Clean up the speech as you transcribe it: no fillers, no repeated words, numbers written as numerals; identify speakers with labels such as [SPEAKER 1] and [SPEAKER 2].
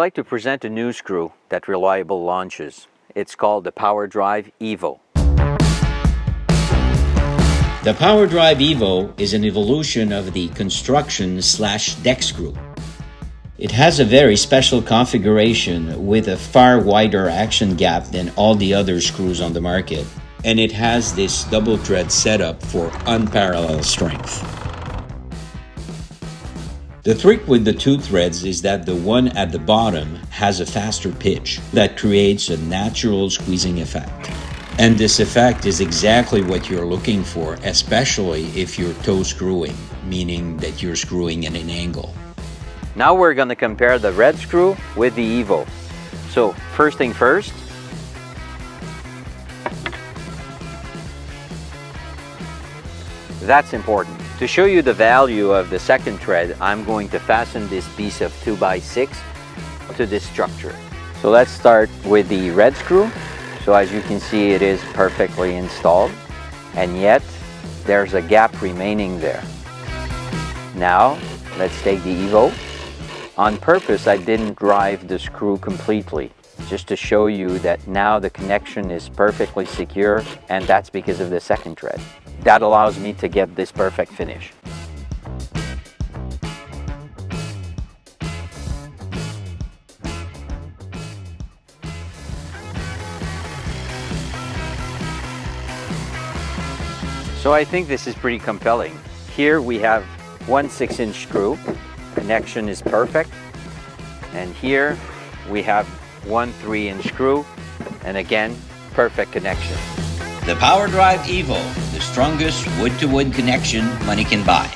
[SPEAKER 1] I'd like to present a new screw that Reliable launches. It's called the Pwr Drive Evo.
[SPEAKER 2] The Pwr Drive Evo is an evolution of the construction/deck screw. It has a very special configuration with a far wider action gap than all the other screws on the market, and it has this double thread setup for unparalleled strength. The trick with the two threads is that the one at the bottom has a faster pitch that creates a natural squeezing effect. And this effect is exactly what you're looking for, especially if you're toe screwing, meaning that you're screwing at an angle.
[SPEAKER 1] Now we're going to compare the red screw with the Evo. So first thing first, that's important. To show you the value of the second thread, I'm going to fasten this piece of 2x6 to this structure. So let's start with the red screw. So as you can see, it is perfectly installed, and yet there's a gap remaining there. Now let's take the Evo. On purpose, I didn't drive the screw completely, just to show you that now the connection is perfectly secure, and that's because of the second thread. That allows me to get this perfect finish. So I think this is pretty compelling. Here we have one 6-inch screw, connection is perfect, and here we have one 3-inch screw, and again, perfect connection.
[SPEAKER 2] The Pwr Drive Evo, the strongest wood-to-wood connection money can buy.